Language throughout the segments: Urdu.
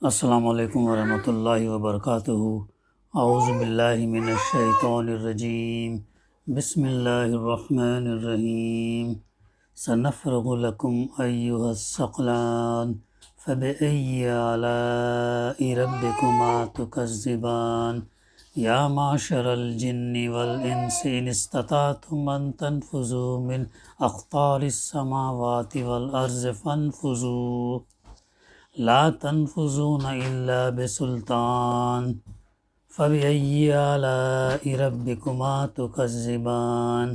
السلام علیکم ورحمۃ اللہ وبرکاتہ۔ اعوذ باللہ من الشیطان الرجیم، بسم اللہ الرحمن الرحیم۔ سنفرغ لکم ایھا الثقلان فبأی آلاء ربکما تکذبان یا معشر الجن والانس ان استطعتم ان تنفذوا من اقطار السماوات والارض فانفذوا لا تنفذون الا بسلطان فبأي آلاء ربكما تكذبان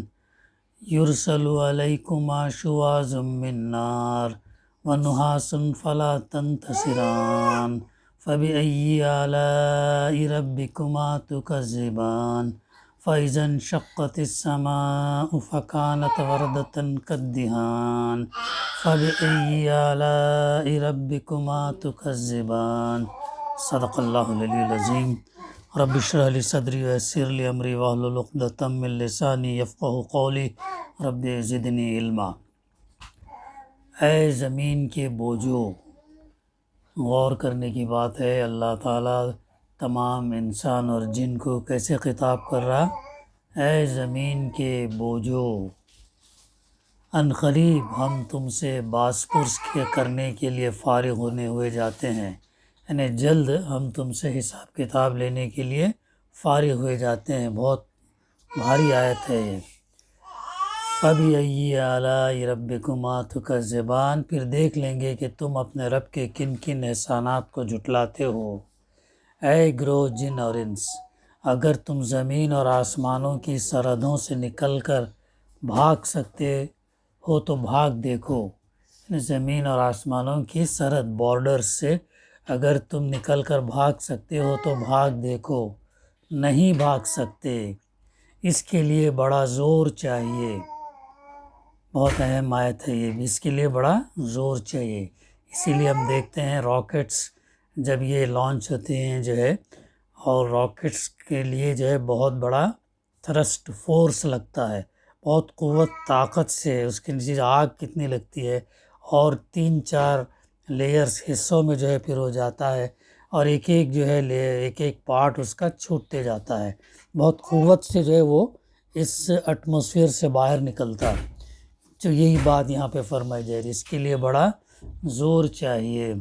يرسل عليكما شواظ من نار ونحاس فلا تنتصران فبأي آلاء ربكما تكذبان فإذا انشقت السماء فكانت وردة كالدهان فبأي آلاء ربكما تكذبان صدق اللہ العلی العظیم۔ رب اشرح لی صدری ویسر لی امری واحلل عقدۃ من لسانی یفقہوا قولی رب زدنی علما۔ اے زمین کے بوجھو، غور کرنے کی بات ہے، اللہ تعالیٰ تمام انسان اور جن کو کیسے خطاب کر رہا؟ اے زمین کے بوجھو، ان قریب ہم تم سے باز پرس کرنے کے لیے فارغ ہونے ہوئے جاتے ہیں، یعنی جلد ہم تم سے حساب کتاب لینے کے لیے فارغ ہوئے جاتے ہیں۔ بہت بھاری آیت ہے یہ۔ فَبِأَيِّ آلَاءِ رَبِّكُمَا تُكَذِّبَانِ، پھر دیکھ لیں گے کہ تم اپنے رب کے کن کن احسانات کو جھٹلاتے ہو۔ اے گروہ جن اور انس، اگر تم زمین اور آسمانوں کی سرحدوں سے نکل کر بھاگ سکتے ہو تو بھاگ دیکھو، یعنی زمین اور آسمانوں کی سرحد بارڈر سے اگر تم نکل کر بھاگ سکتے ہو تو بھاگ دیکھو، نہیں بھاگ سکتے، اس کے لیے بڑا زور چاہیے۔ بہت اہم آیت ہے یہ بھی، اس کے لیے بڑا زور چاہیے۔ اسی لیے ہم دیکھتے ہیں راکٹس جب یہ لانچ ہوتے ہیں جو ہے، اور راکٹس کے لیے جو ہے بہت بڑا تھرسٹ فورس لگتا ہے، بہت قوت طاقت سے، اس کے نیچے آگ کتنی لگتی ہے، اور 3-4 لیئرز حصوں میں جو ہے پھر ہو جاتا ہے، اور ایک ایک جو ہے ایک ایک پارٹ اس کا چھوٹتے جاتا ہے، بہت قوت سے جو ہے وہ اس ایٹماسفیئر سے باہر نکلتا ہے۔ تو یہی بات یہاں پہ فرمائی جا رہی ہے، اس کے لیے بڑا زور چاہیے۔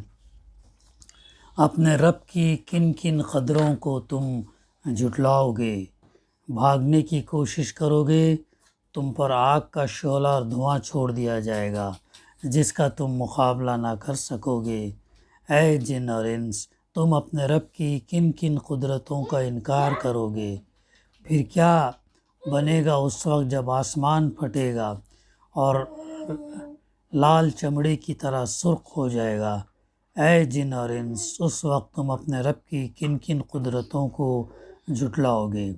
اپنے رب کی کن کن قدروں کو تم جھٹلاؤ گے، بھاگنے کی کوشش کرو گے، تم پر آگ کا شعلہ اور دھواں چھوڑ دیا جائے گا جس کا تم مقابلہ نہ کر سکو گے۔ اے جن اور انس، تم اپنے رب کی کن کن قدرتوں کا انکار کرو گے، پھر کیا بنے گا اس وقت جب آسمان پھٹے گا اور لال چمڑے کی طرح سرخ ہو جائے گا۔ اے جن اور انس، اس وقت تم اپنے رب کی کن کن قدرتوں کو جھٹلاؤ گے۔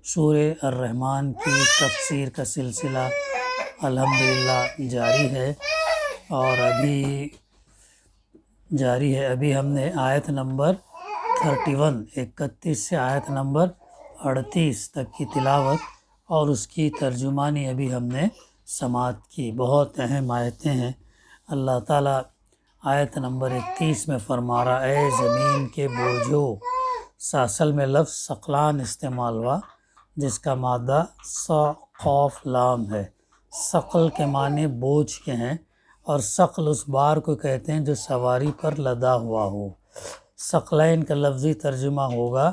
سورہ الرحمن کی تفسیر کا سلسلہ الحمدللہ جاری ہے، اور ابھی ہم نے آیت نمبر 31 سے آیت نمبر 38 تک کی تلاوت اور اس کی ترجمانی ابھی ہم نے سماعت کی۔ بہت اہم آیتیں ہیں۔ اللہ تعالیٰ آیت نمبر 31 میں فرما رہا، اے زمین کے بوجھو، اصل میں لفظ ثقلان استعمال ہوا جس کا مادہ قاف لام ہے۔ ثقل کے معنی بوجھ کے ہیں، اور ثقل اس بار کو کہتے ہیں جو سواری پر لدا ہوا ہو۔ ثقلین کا لفظی ترجمہ ہوگا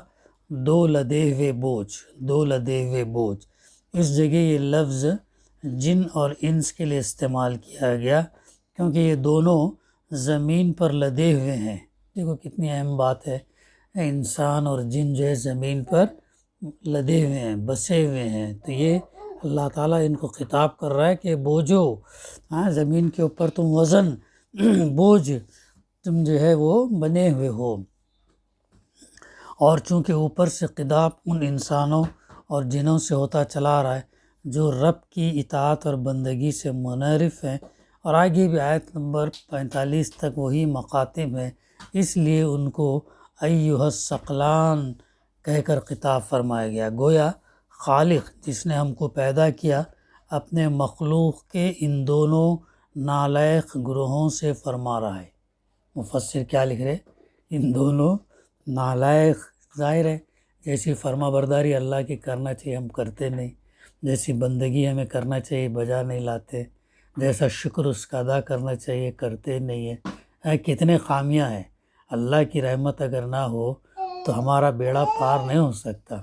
دو لدے ہوئے بوجھ۔ اس جگہ یہ لفظ جن اور انس کے لیے استعمال کیا گیا کیونکہ یہ دونوں زمین پر لدے ہوئے ہیں۔ دیکھو کتنی اہم بات ہے، انسان اور جن جو ہے زمین پر لدے ہوئے ہیں، بسے ہوئے ہیں، تو یہ اللہ تعالیٰ ان کو خطاب کر رہا ہے کہ بوجھو، زمین کے اوپر تم وزن بوجھ تم جو ہے وہ بنے ہوئے ہو۔ اور چونکہ اوپر سے خطاب ان انسانوں اور جنوں سے ہوتا چلا رہا ہے جو رب کی اطاعت اور بندگی سے منحرف ہیں، اور آگے بھی آیت نمبر 45 تک وہی مخاطب ہیں، اس لیے ان کو ایھا الثقلان کہہ کر خطاب فرمایا گیا۔ گویا خالق جس نے ہم کو پیدا کیا اپنے مخلوق کے ان دونوں نالائق گروہوں سے فرما رہا ہے۔ مفسر کیا لکھ رہے ان دونوں نالائق، ظاہر ہے جیسی فرما برداری اللہ کی کرنا چاہیے ہم کرتے نہیں، جیسی بندگی ہمیں کرنا چاہیے بجا نہیں لاتے، جیسا شکر اس کا ادا کرنا چاہیے کرتے نہیں ہیں۔ کتنے خامیاں ہیں، اللہ کی رحمت اگر نہ ہو تو ہمارا بیڑا پار نہیں ہو سکتا۔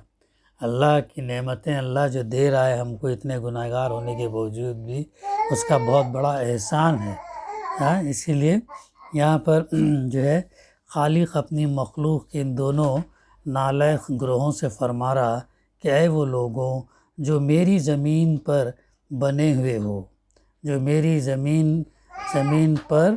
اللہ کی نعمتیں اللہ جو دے رہا ہے ہم کو اتنے گناہ گار ہونے کے باوجود بھی، اس کا بہت بڑا احسان ہے۔ اسی لیے یہاں پر جو ہے خالق اپنی مخلوق کے ان دونوں نالائق گروہوں سے فرما رہا کہ اے وہ لوگوں جو میری زمین پر بنے ہوئے ہو، جو میری زمین پر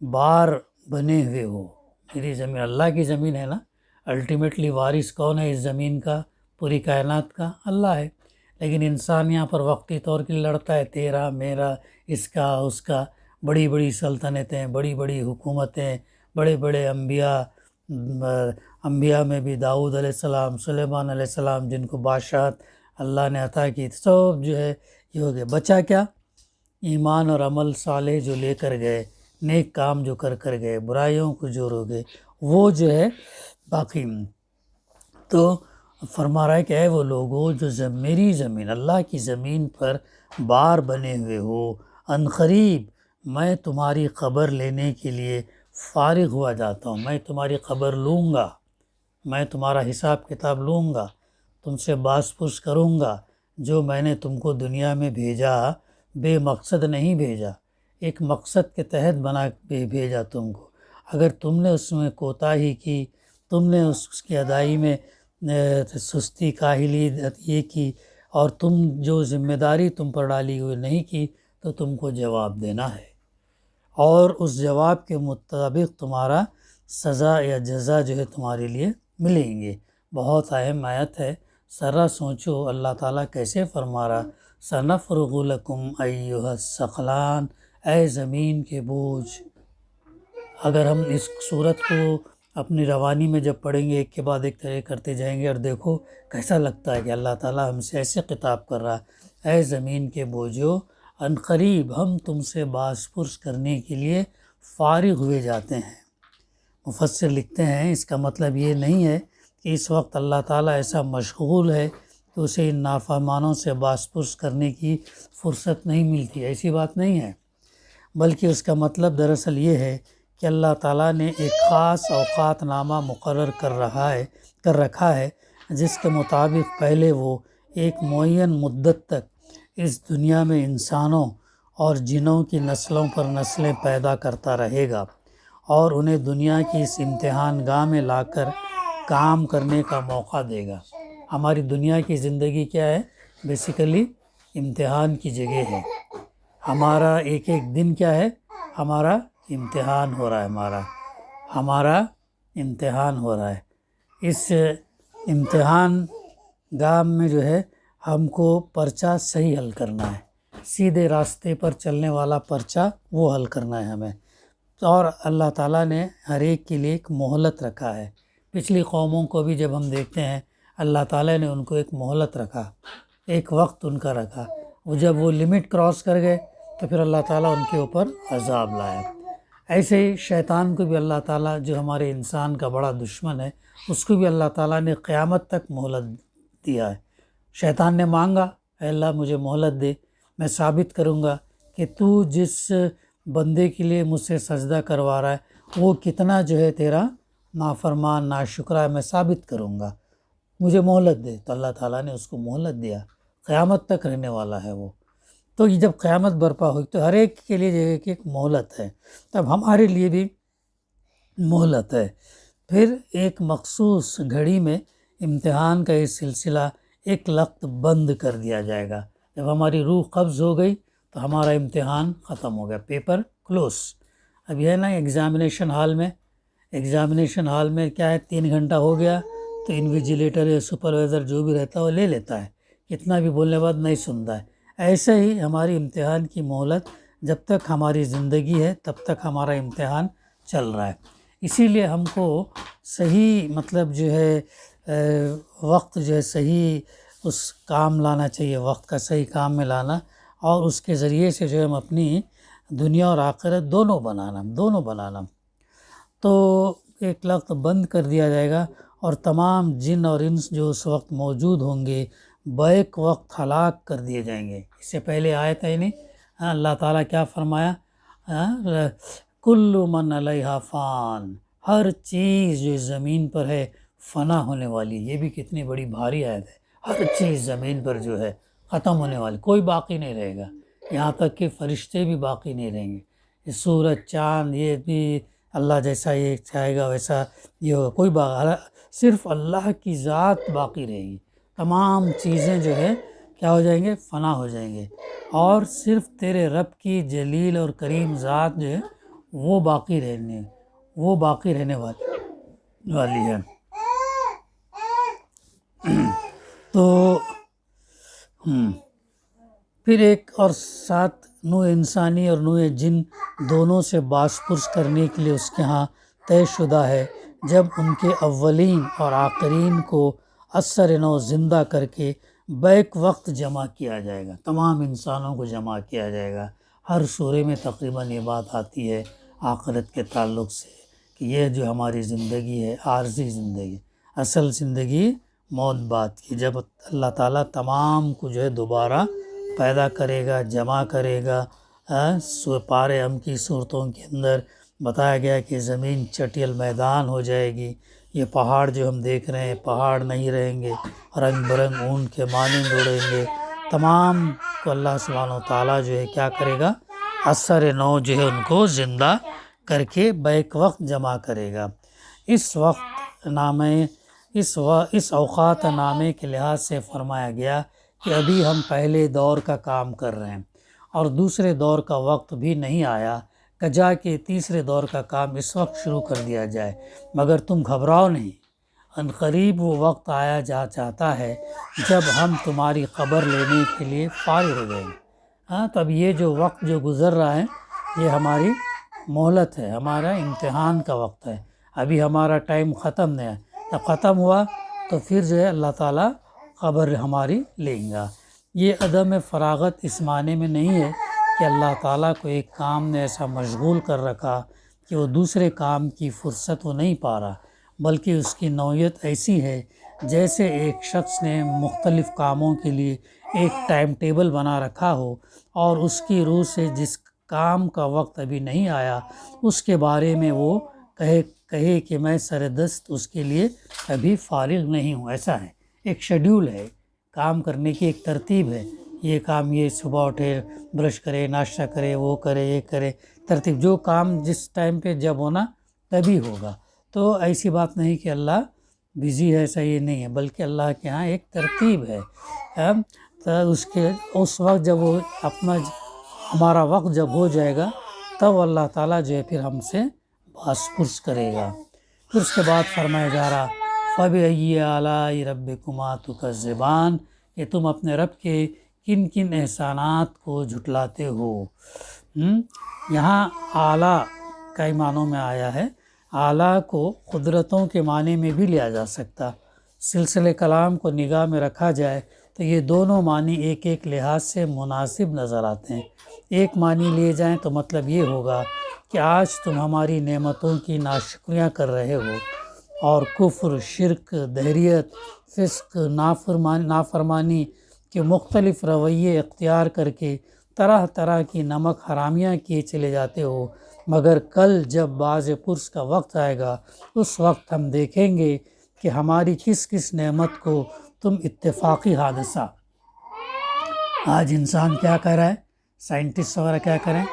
بار بنے ہوئے ہو۔ میری زمین اللہ کی زمین ہے نا، الٹیمیٹلی وارث کون ہے اس زمین کا، پوری کائنات کا؟ اللہ ہے۔ لیکن انسان یہاں پر وقتی طور کے لیے لڑتا ہے، تیرا میرا، اس کا اس کا، بڑی بڑی سلطنتیں، بڑی بڑی حکومتیں، بڑے بڑے انبیاء میں بھی داؤد علیہ السلام، سلیمان علیہ السلام، جن کو بادشاہت اللہ نے عطا کی، سب جو ہے یہ ہو گئے۔ بچا کیا؟ ایمان اور عمل صالح جو لے کر گئے، نیک کام جو کر گئے، برائیوں کو جو رو گئے، وہ جو ہے باقی۔ تو فرما رہا ہے کہ اے وہ لوگوں جو میری زمین، اللہ کی زمین پر بار بنے ہوئے ہو، ان قریب میں تمہاری خبر لینے کے لیے فارغ ہوا جاتا ہوں، میں تمہاری خبر لوں گا، میں تمہارا حساب کتاب لوں گا، تم سے باز پرس کروں گا۔ جو میں نے تم کو دنیا میں بھیجا بے مقصد نہیں بھیجا، ایک مقصد کے تحت بھیجا تم کو۔ اگر تم نے اس میں کوتاہی کی، تم نے اس کی ادائی میں سستی کاہلی یہ کی، اور تم جو ذمہ داری تم پر ڈالی ہوئی نہیں کی، تو تم کو جواب دینا ہے، اور اس جواب کے مطابق تمہارا سزا یا جزا جو ہے تمہارے لیے ملیں گے۔ بہت اہم آیت ہے، ذرا سوچو اللہ تعالیٰ کیسے فرما رہا، سَنَفْرُغُ لَكُمْ أَيُّهَا الثَّقَلَانِ، اے زمین کے بوجھ۔ اگر ہم اس صورت کو اپنی روانی میں جب پڑھیں گے، ایک کے بعد ایک طرح کرتے جائیں گے، اور دیکھو کیسا لگتا ہے کہ اللہ تعالیٰ ہم سے ایسے خطاب کر رہا، اے زمین کے بوجھو، ان قریب ہم تم سے باز پرس کرنے کے لیے فارغ ہوئے جاتے ہیں۔ مفسر لکھتے ہیں اس کا مطلب یہ نہیں ہے کہ اس وقت اللہ تعالیٰ ایسا مشغول ہے کہ اسے ان نافرمانوں سے باز پرس کرنے کی فرصت نہیں ملتی، ایسی بات نہیں ہے، بلکہ اس کا مطلب دراصل یہ ہے کہ اللہ تعالیٰ نے ایک خاص اوقات نامہ مقرر کر رکھا ہے، جس کے مطابق پہلے وہ ایک معین مدت تک اس دنیا میں انسانوں اور جنوں کی نسلوں پر نسلیں پیدا کرتا رہے گا، اور انہیں دنیا کی اس امتحان گاہ میں لا کر کام کرنے کا موقع دے گا۔ ہماری دنیا کی زندگی کیا ہے؟ بیسیکلی امتحان کی جگہ ہے۔ ہمارا ایک ایک دن کیا ہے؟ ہمارا امتحان ہو رہا ہے، ہمارا امتحان ہو رہا ہے۔ اس امتحان گاہ میں جو ہے ہم کو پرچہ صحیح حل کرنا ہے، سیدھے راستے پر چلنے والا پرچہ وہ حل کرنا ہے ہمیں، اور اللہ تعالیٰ نے ہر ایک کے لیے ایک مہلت رکھا ہے۔ پچھلی قوموں کو بھی جب ہم دیکھتے ہیں، اللہ تعالیٰ نے ان کو ایک مہلت رکھا، ایک وقت ان کا رکھا، وہ جب وہ لمٹ کراس کر گئے تو پھر اللہ تعالیٰ ان کے اوپر عذاب لایا۔ ایسے ہی شیطان کو بھی اللہ تعالیٰ، جو ہمارے انسان کا بڑا دشمن ہے، اس کو بھی اللہ تعالیٰ نے قیامت تک مہلت دیا ہے۔ شیطان نے مانگا، اے اللہ مجھے مہلت دے، میں ثابت کروں گا کہ تو جس بندے کے لیے مجھ سے سجدہ کروا رہا ہے وہ کتنا جو ہے تیرا نافرمان ناشکرا ہے، میں ثابت کروں گا، مجھے مہلت دے۔ تو اللہ تعالیٰ نے اس کو مہلت دیا، قیامت تک رہنے والا ہے وہ۔ تو یہ جب قیامت برپا ہوئی تو ہر ایک کے لیے جو ہے کہ ایک مہلت ہے، تب ہمارے لیے بھی مہلت ہے۔ پھر ایک مخصوص گھڑی میں امتحان کا یہ سلسلہ ایک لخت بند کر دیا جائے گا۔ جب ہماری روح قبض ہو گئی تو ہمارا امتحان ختم ہو گیا، پیپر کلوز۔ اب یہ ہے نا ایگزامینیشن ہال میں کیا ہے، 3 گھنٹہ ہو گیا تو انویجیلیٹر یا سپروائزر جو بھی رہتا ہے وہ لے لیتا ہے، کتنا بھی بولنے بعد نہیں سنتا ہے۔ ایسے ہی ہماری امتحان کی مہلت، جب تک ہماری زندگی ہے تب تک ہمارا امتحان چل رہا ہے۔ اسی لیے ہم کو صحیح مطلب جو ہے وقت جو ہے صحیح اس کام لانا چاہیے، وقت کا صحیح کام میں لانا، اور اس کے ذریعے سے جو ہے ہم اپنی دنیا اور آخرت دونوں بنانا۔ تو ایک وقت بند کر دیا جائے گا، اور تمام جن اور انس جو اس وقت موجود ہوں گے بیک وقت ہلاک کر دیے جائیں گے۔ اس سے پہلے آیت ہے نہیں، اللہ تعالیٰ کیا فرمایا؟ کل من علیہا فان، ہر چیز جو زمین پر ہے فنا ہونے والی۔ یہ بھی کتنی بڑی بھاری آیت ہے، ہر چیز زمین پر جو ہے ختم ہونے والی، کوئی باقی نہیں رہے گا، یہاں تک کہ فرشتے بھی باقی نہیں رہیں گے، یہ سورج چاند یہ بھی اللہ جیسا یہ چاہے گا ویسا یہ ہوگا، کوئی صرف اللہ کی ذات باقی رہے گی، تمام چیزیں جو ہے کیا ہو جائیں گے؟ فنا ہو جائیں گے، اور صرف تیرے رب کی جلیل اور کریم ذات جو ہے وہ باقی رہنے والی ہے۔ تو پھر ایک اور ساتھ نوع انسانی اور نوع جن دونوں سے باس پرس کرنے کے لیے اس کے ہاں طے شدہ ہے، جب ان کے اولین اور آخرین کو اثر نو زندہ کر کے بیک وقت جمع کیا جائے گا، تمام انسانوں کو جمع کیا جائے گا۔ ہر سورے میں تقریباً یہ بات آتی ہے آخرت کے تعلق سے کہ یہ جو ہماری زندگی ہے عارضی زندگی، اصل زندگی موت بعد کی، جب اللہ تعالیٰ تمام کو جو ہے دوبارہ پیدا کرے گا، جمع کرے گا۔ پارے ہم کی صورتوں کے اندر بتایا گیا کہ زمین چٹیل میدان ہو جائے گی، یہ پہاڑ جو ہم دیکھ رہے ہیں پہاڑ نہیں رہیں گے، رنگ برنگ اون کے مانند اڑیں گے، تمام کو اللہ سبحانہ و تعالیٰ جو ہے کیا کرے گا؟ اثر نو جو ہے ان کو زندہ کر کے بیک وقت جمع کرے گا۔ اس وقت نامے اس اوقات نامے کے لحاظ سے فرمایا گیا کہ ابھی ہم پہلے دور کا کام کر رہے ہیں اور دوسرے دور کا وقت بھی نہیں آیا، کجا کہ تیسرے دور کا کام اس وقت شروع کر دیا جائے، مگر تم گھبراؤ نہیں، ان قریب وہ وقت آیا چاہتا ہے جب ہم تمہاری خبر لینے کے لیے فارغ ہو جائیں گے۔ تو اب یہ جو وقت جو گزر رہا ہے یہ ہماری مہلت ہے، ہمارا امتحان کا وقت ہے، ابھی ہمارا ٹائم ختم نہیں ہے، جب ختم ہوا تو پھر جو ہے اللہ تعالیٰ خبر ہماری لیں گا۔ یہ عدم فراغت اس معنی میں نہیں ہے کہ اللہ تعالیٰ کو ایک کام نے ایسا مشغول کر رکھا کہ وہ دوسرے کام کی فرصت وہ نہیں پا رہا، بلکہ اس کی نوعیت ایسی ہے جیسے ایک شخص نے مختلف کاموں کے لیے ایک ٹائم ٹیبل بنا رکھا ہو، اور اس کی روح سے جس کام کا وقت ابھی نہیں آیا اس کے بارے میں وہ کہے کہ میں سر دست اس کے لیے ابھی فارغ نہیں ہوں۔ ایسا ہے، ایک شیڈیول ہے، کام کرنے کی ایک ترتیب ہے، یہ کام یہ صبح اٹھے برش کرے ناشتہ کرے وہ کرے یہ کرے، ترتیب، جو کام جس ٹائم پہ جب ہونا تبھی ہوگا۔ تو ایسی بات نہیں کہ اللہ بزی ہے، ایسا یہ نہیں ہے، بلکہ اللہ کے ہاں ایک ترتیب ہے۔ تو اس وقت جب وہ ہمارا وقت جب ہو جائے گا تب اللہ تعالیٰ جو ہے پھر ہم سے باس پرس کرے گا۔ پھر اس کے بعد فرمایا جا رہا فَبِأَيِّ آلَاءِ رَبِّكُمَا تُكَذِّبَانِ، کہ تم اپنے رب کے کن کن احسانات کو جھٹلاتے ہو۔ یہاں اعلیٰ کئی معنوں میں آیا ہے، اعلیٰ کو قدرتوں کے معنی میں بھی لیا جا سکتا، سلسلہ کلام کو نگاہ میں رکھا جائے تو یہ دونوں معنی ایک ایک لحاظ سے مناسب نظر آتے ہیں۔ ایک معنی لیے جائیں تو مطلب یہ ہوگا کہ آج تم ہماری نعمتوں کی ناشکریاں کر رہے ہو اور کفر، شرک، دہریت، فسق، نافرمانی کے مختلف رویے اختیار کر کے طرح طرح کی نمک حرامیاں کیے چلے جاتے ہو، مگر کل جب باز پرس کا وقت آئے گا اس وقت ہم دیکھیں گے کہ ہماری کس کس نعمت کو تم اتفاقی حادثہ۔ آج انسان کیا کر رہا ہے، سائنٹسٹ وغیرہ کیا کریں،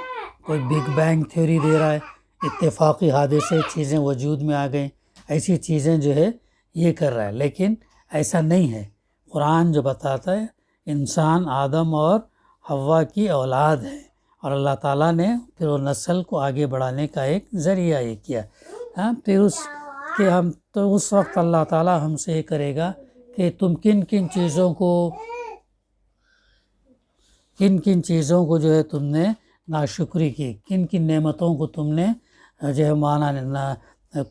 کوئی بگ بینگ تھیوری دے رہا ہے، اتفاقی حادثے چیزیں وجود میں آ گئیں، ایسی چیزیں جو ہے یہ کر رہا ہے، لیکن ایسا نہیں ہے۔ قرآن جو بتاتا ہے انسان آدم اور حوا کی اولاد ہے، اور اللہ تعالیٰ نے پھر وہ نسل کو آگے بڑھانے کا ایک ذریعہ یہ کیا۔ پھر اس وقت اللہ تعالیٰ ہم سے یہ کرے گا کہ تم کن کن چیزوں کو جو ہے تم نے ناشکری کی، کن کن نعمتوں کو تم نے جو ہے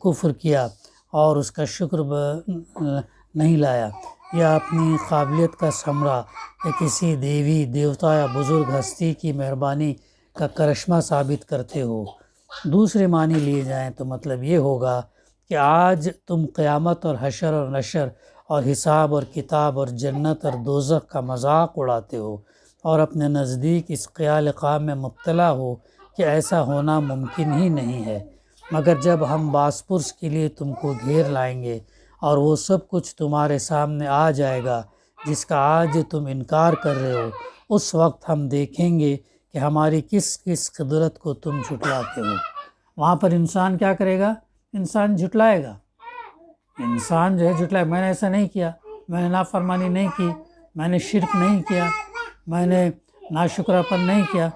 کفر کیا اور اس کا شکر نہیں لایا، یا اپنی قابلیت کا ثمرہ یا کسی دیوی دیوتا یا بزرگ ہستی کی مہربانی کا کرشمہ ثابت کرتے ہو۔ دوسرے معنی لیے جائیں تو مطلب یہ ہوگا کہ آج تم قیامت اور حشر اور نشر اور حساب اور کتاب اور جنت اور دوزخ کا مذاق اڑاتے ہو اور اپنے نزدیک اس خیال قام میں مبتلا ہو کہ ایسا ہونا ممکن ہی نہیں ہے، مگر جب ہم باس پرس کے لیے تم کو گھیر لائیں گے اور وہ سب کچھ تمہارے سامنے آ جائے گا جس کا آج تم انکار کر رہے ہو، اس وقت ہم دیکھیں گے کہ ہماری کس کس قدرت کو تم جھٹلاتے ہو۔ وہاں پر انسان کیا کرے گا؟ انسان جھٹلائے گا، انسان جو ہے جھٹلائے، میں نے ایسا نہیں کیا، میں نے نافرمانی نہیں کی، میں نے شرک نہیں کیا، میں نے ناشکراپن نہیں کیا،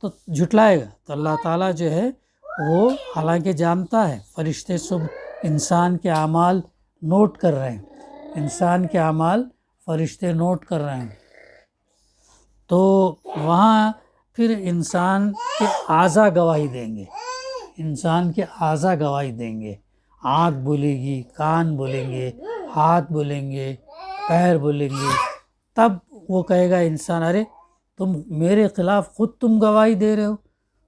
تو جھٹلائے گا۔ تو اللہ تعالیٰ جو ہے وہ حالانکہ جانتا ہے، فرشتے سب انسان کے اعمال نوٹ کر رہے ہیں، انسان کے اعمال فرشتے نوٹ کر رہے ہیں، تو وہاں پھر انسان کے اعضاء گواہی دیں گے، انسان کے اعضاء گواہی دیں گے، آنکھ بولے گی، کان بولیں گے، ہاتھ بولیں گے، پیر بولیں گے، تب وہ کہے گا انسان، ارے تم میرے خلاف خود تم گواہی دے رہے ہو،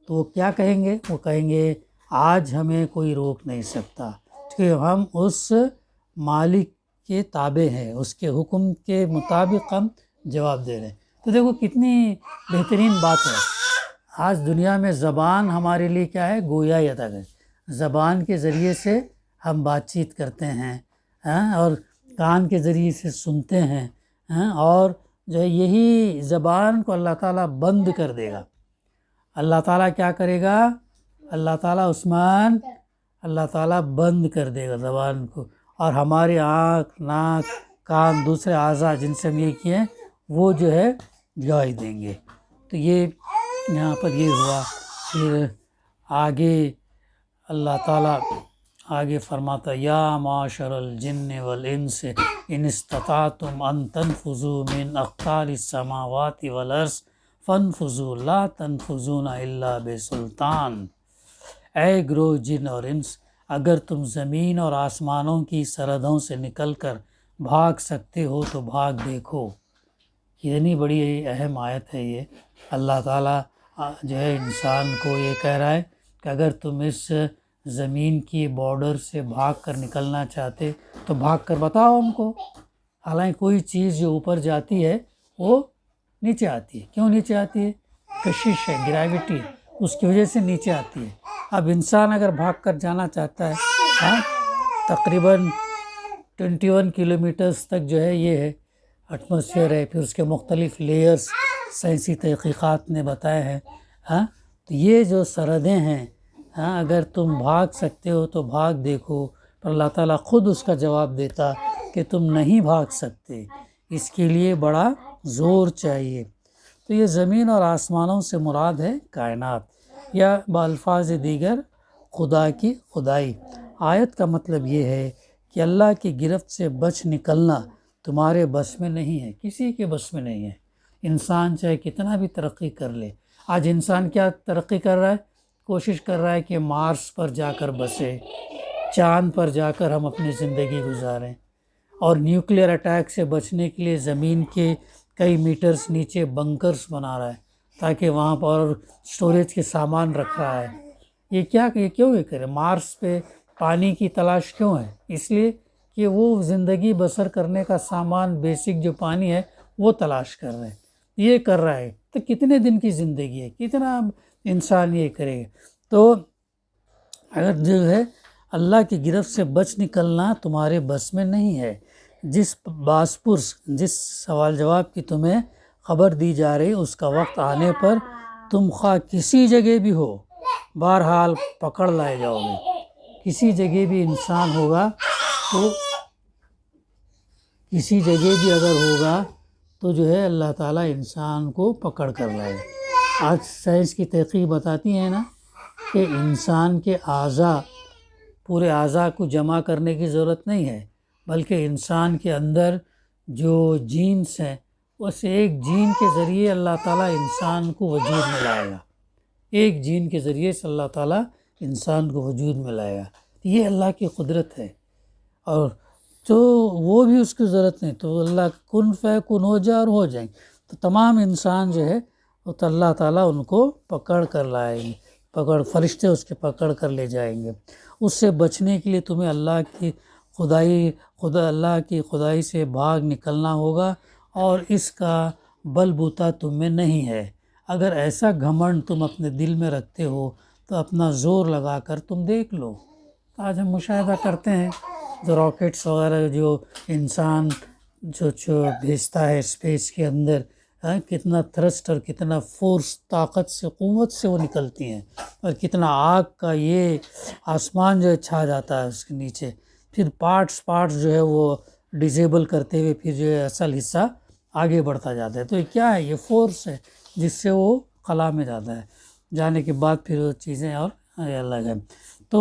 تو وہ کیا کہیں گے؟ وہ کہیں گے آج ہمیں کوئی روک نہیں سکتا کہ ہم اس مالک کے تابع ہیں، اس کے حکم کے مطابق ہم جواب دے رہے ہیں۔ تو دیکھو کتنی بہترین بات ہے، آج دنیا میں زبان ہمارے لیے کیا ہے؟ گویا ادا ہے، زبان کے ذریعے سے ہم بات چیت کرتے ہیں، اور کان کے ذریعے سے سنتے ہیں، اور جو ہے یہی زبان کو اللہ تعالیٰ بند کر دے گا۔ اللہ تعالیٰ کیا کرے گا؟ اللہ تعالیٰ عثمان، اللہ تعالیٰ بند کر دے گا زبان کو، اور ہمارے آنکھ، ناک، کان، دوسرے اعضاء جن سے ہم یہ کیے ہیں وہ جو ہے گواہی دیں گے۔ تو یہ یہاں پر یہ ہوا۔ پھر آگے اللہ تعالیٰ آگے فرماتا یا معاشر الجن والانس ان استطعتم ان تنفذوا من اقطار السماوات والارض فانفذوا لا تنفذون الا بسلطان۔ اے گروہ جن اور انس، اگر تم زمین اور آسمانوں کی سرحدوں سے نکل کر بھاگ سکتے ہو تو بھاگ دیکھو۔ کتنی بڑی اہم آیت ہے یہ۔ اللہ تعالیٰ جو ہے انسان کو یہ کہہ رہا ہے کہ اگر تم اس زمین کی بارڈر سے بھاگ کر نکلنا چاہتے تو بھاگ کر بتاؤ ہم کو۔ حالانکہ کوئی چیز جو اوپر جاتی ہے وہ نیچے آتی ہے، کیوں نیچے آتی ہے؟ کشش ہے، گریوٹی ہے، اس کی وجہ سے نیچے آتی ہے۔ اب انسان اگر بھاگ کر جانا چاہتا ہے، تقریباً 21 کلومیٹرز تک جو ہے یہ ہے ایٹماسفیئر ہے، پھر اس کے مختلف لیئرز سائنسی تحقیقات نے بتائے ہیں، تو یہ جو سرحدیں ہیں، اگر تم بھاگ سکتے ہو تو بھاگ دیکھو، پر اللہ تعالیٰ خود اس کا جواب دیتا کہ تم نہیں بھاگ سکتے، اس کے لیے بڑا زور چاہیے۔ تو یہ زمین اور آسمانوں سے مراد ہے کائنات، یا بالفاظ دیگر خدا کی خدائی۔ آیت کا مطلب یہ ہے کہ اللہ کی گرفت سے بچ نکلنا تمہارے بس میں نہیں ہے، کسی کے بس میں نہیں ہے۔ انسان چاہے کتنا بھی ترقی کر لے، آج انسان کیا ترقی کر رہا ہے؟ کوشش کر رہا ہے کہ مارس پر جا کر بسے، چاند پر جا کر ہم اپنی زندگی گزاریں، اور نیوکلیئر اٹیک سے بچنے کے لیے زمین کے کئی میٹرز نیچے بنکرز بنا رہا ہے تاکہ وہاں پر سٹوریج کے سامان رکھ رہا ہے۔ یہ کیوں یہ کرے؟ مارس پہ پانی کی تلاش کیوں ہے؟ اس لیے کہ وہ زندگی بسر کرنے کا سامان، بیسک جو پانی ہے وہ تلاش کر رہے ہیں، یہ کر رہا ہے۔ تو کتنے دن کی زندگی ہے، کتنا انسان یہ کرے گا؟ تو اگر جو ہے اللہ کی گرفت سے بچ نکلنا تمہارے بس میں نہیں ہے، جس باس پرس، جس سوال جواب کی تمہیں خبر دی جا رہی، اس کا وقت آنے پر تم خواہ کسی جگہ بھی ہو، بہرحال پکڑ لائے جاؤ گے۔ کسی جگہ بھی انسان ہوگا تو کسی جگہ بھی اگر ہوگا تو جو ہے اللہ تعالیٰ انسان کو پکڑ کر لائے گا۔ آج سائنس کی تحقیق بتاتی ہے نا کہ انسان کے اعضاء، پورے اعضاء کو جمع کرنے کی ضرورت نہیں ہے، بلکہ انسان کے اندر جو جینز ہیں اس ایک جین کے ذریعے اللہ تعالیٰ انسان کو وجود میں لائے گا، ایک جین کے ذریعے سے اللہ تعالیٰ انسان کو وجود میں لائے گا۔ یہ اللہ کی قدرت ہے، اور تو وہ بھی اس کی ضرورت نہیں، تو اللہ کن فیکن ہو جائے اور ہو جائیں، تو تمام انسان جو ہے وہ تو اللہ تعالیٰ ان کو پکڑ کر لائیں گے۔ فرشتے اس کے پکڑ کر لے جائیں گے۔ اس سے بچنے کے لیے تمہیں اللہ کی خدائی سے بھاگ نکلنا ہوگا، اور اس کا بل بوتا تم میں نہیں ہے۔ اگر ایسا گھمنڈ تم اپنے دل میں رکھتے ہو تو اپنا زور لگا کر تم دیکھ لو۔ آج ہم مشاہدہ کرتے ہیں جو راکٹس وغیرہ جو انسان جو بھیجتا ہے اسپیس کے اندر، کتنا تھرسٹ اور کتنا فورس، طاقت سے، قوت سے وہ نکلتی ہیں، اور کتنا آگ کا یہ آسمان جو ہے چھا جاتا ہے اس کے نیچے، پھر پارٹس جو ہے وہ ڈیزیبل کرتے ہوئے پھر جو ہے اصل حصہ آگے بڑھتا جاتا ہے۔ تو یہ کیا ہے؟ یہ فورس ہے جس سے وہ خلا میں جاتا ہے، جانے کے بعد پھر وہ چیزیں اور الگ ہیں۔ تو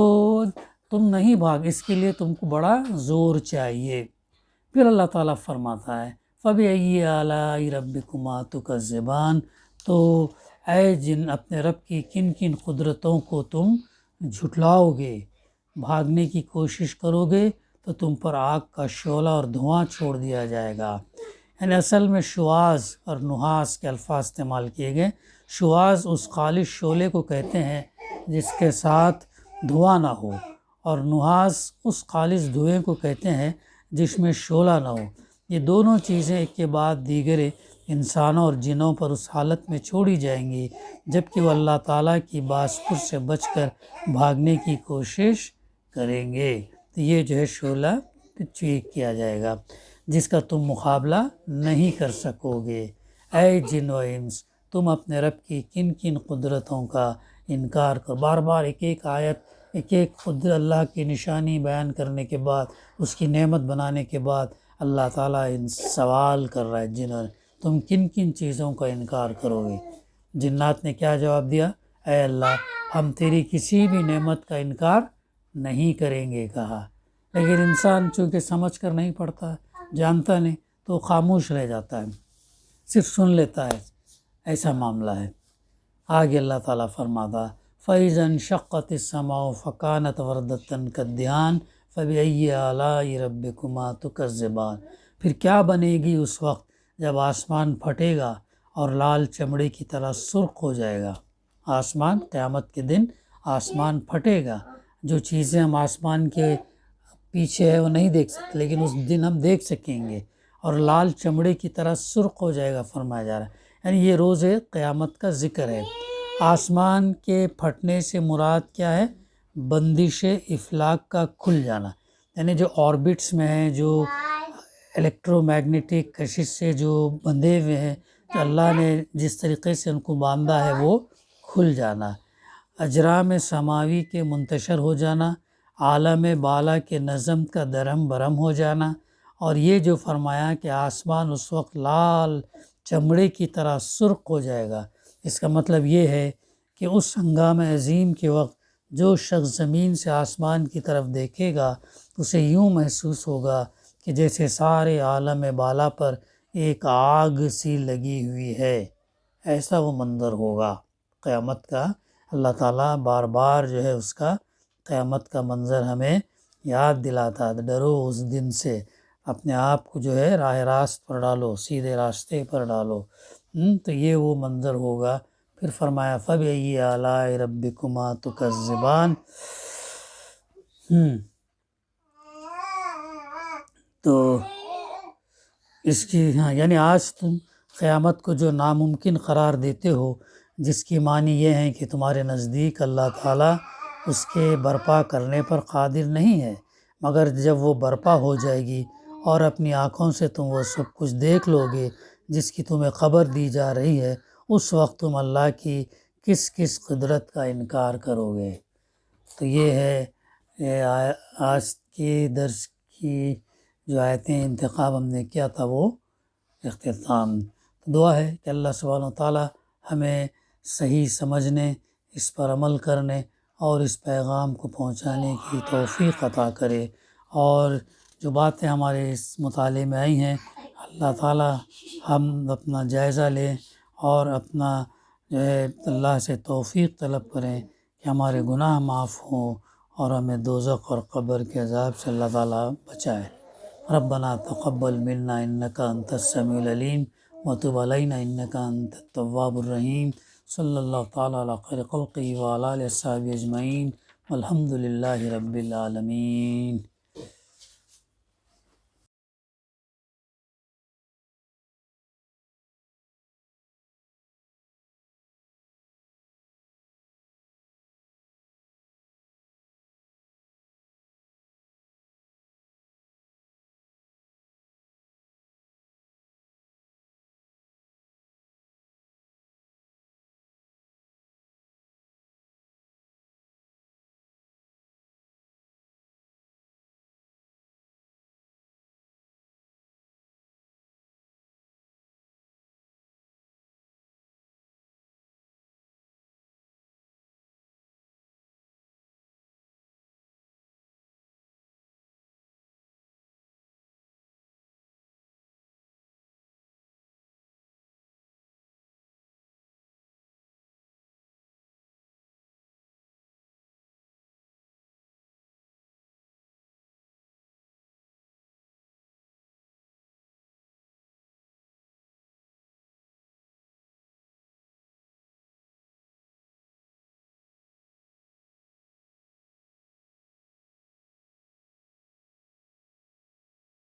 تم نہیں بھاگ، اس کے لیے تم کو بڑا زور چاہیے۔ پھر اللہ تعالیٰ فرماتا ہے فَبِأَيِّ آلَاءِ رَبِّكُمَا تُكَذِّبَانِ، تو اے جن اپنے رب کی کن کن قدرتوں کو تم جھٹلاؤ گے، بھاگنے کی کوشش کرو گے تو تم پر آگ کا شعلہ اور دھواں چھوڑ دیا جائے گا۔ یعنی اصل میں شواظ اور نحاس کے الفاظ استعمال کیے گئے۔ شواظ اس خالص شعلے کو کہتے ہیں جس کے ساتھ دھواں نہ ہو، اور نحاس اس خالص دھوئیں کو کہتے ہیں جس میں شعلہ نہ ہو۔ یہ دونوں چیزیں ایک کے بعد دیگر انسانوں اور جنوں پر اس حالت میں چھوڑی جائیں گی جبکہ وہ اللہ تعالیٰ کی باسپر سے بچ کر بھاگنے کی کوشش کریں گے۔ تو یہ جو ہے شعلہ کیا جائے گا جس کا تم مقابلہ نہیں کر سکو گے۔ اے جن و انس، تم اپنے رب کی کن کن قدرتوں کا انکار کرو۔ بار بار ایک ایک آیت، ایک ایک خود اللہ کی نشانی بیان کرنے کے بعد، اس کی نعمت بنانے کے بعد اللہ تعالیٰ ان سوال کر رہا ہے جنہوں نے تم کن کن چیزوں کا انکار کرو گے۔ جنات نے کیا جواب دیا؟ اے اللہ، ہم تیری کسی بھی نعمت کا انکار نہیں کریں گے کہا۔ لیکن انسان چونکہ سمجھ کر نہیں پڑتا، جانتا نہیں، تو خاموش رہ جاتا ہے، صرف سن لیتا ہے۔ ایسا معاملہ ہے۔ آگے اللہ تعالیٰ فرماتا فَإِذَا انشَقَّتِ السَّمَاءُ فَكَانَتْ وَرْدَةً كَالدِّهَانِ فَبِأَيِّ آلَاءِ رَبِّكُمَا تُكَذِّبَانِ، پھر کیا بنے گی اس وقت جب آسمان پھٹے گا اور لال چمڑے کی طرح سرخ ہو جائے گا۔ آسمان، قیامت کے دن آسمان پھٹے گا۔ جو چیزیں ہم آسمان کے پیچھے ہے وہ نہیں دیکھ سکتے، لیکن اس دن ہم دیکھ سکیں گے، اور لال چمڑے کی طرح سرخ ہو جائے گا فرمایا جا رہا ہے۔ یعنی یہ روز قیامت کا ذکر ہے۔ آسمان کے پھٹنے سے مراد کیا ہے؟ بندش افلاک کا کھل جانا، یعنی جو آربٹس میں ہیں، جو الیکٹرو میگنیٹک کشش سے جو بندھے ہوئے ہیں، جو اللہ نے جس طریقے سے ان کو باندھا ہے وہ کھل جانا، اجرام سماوی کے منتشر ہو جانا، عالم بالا کے نظم کا درہم برہم ہو جانا، اور یہ جو فرمایا کہ آسمان اس وقت لال چمڑے کی طرح سرخ ہو جائے گا، اس کا مطلب یہ ہے کہ اس ہنگام عظیم کے وقت جو شخص زمین سے آسمان کی طرف دیکھے گا اسے یوں محسوس ہوگا کہ جیسے سارے عالم بالا پر ایک آگ سی لگی ہوئی ہے۔ ایسا وہ منظر ہوگا قیامت کا۔ اللہ تعالیٰ بار بار جو ہے اس کا قیامت کا منظر ہمیں یاد دلاتا ہے۔ ڈرو اس دن سے، اپنے آپ کو جو ہے راہ راست پر ڈالو، سیدھے راستے پر ڈالو۔ تو یہ وہ منظر ہوگا۔ پھر فرمایا فَبِأَيِّ آلَاءِ رَبِّكُمَا تُكَذِّبَانِ، تو اس کی یعنی آج تم قیامت کو جو ناممکن قرار دیتے ہو، جس کی معنی یہ ہے کہ تمہارے نزدیک اللہ تعالیٰ اس کے برپا کرنے پر قادر نہیں ہے، مگر جب وہ برپا ہو جائے گی اور اپنی آنکھوں سے تم وہ سب کچھ دیکھ لو گے جس کی تمہیں خبر دی جا رہی ہے، اس وقت تم اللہ کی کس کس قدرت کا انکار کرو گے۔ تو یہ ہے آج کے درس کی جو آیتیں انتخاب ہم نے کیا تھا وہ اختتام۔ دعا ہے کہ اللہ سبحانہ وتعالیٰ ہمیں صحیح سمجھنے، اس پر عمل کرنے اور اس پیغام کو پہنچانے کی توفیق عطا کرے، اور جو باتیں ہمارے اس مطالعے میں آئی ہیں اللہ تعالیٰ ہم اپنا جائزہ لیں اور اپنا جو ہے اللہ سے توفیق طلب کریں کہ ہمارے گناہ معاف ہوں اور ہمیں دوزخ اور قبر کے عذاب سے اللہ تعالیٰ بچائے۔ ربنا تقبل منا انک انت السمیع العلیم وتب علینا انک انت التواب الرحیم۔ صلی اللہ تعالیٰ علی خیر خلقہ وعلی آلہ وصحبہ اجمعین والحمد للہ رب العالمین۔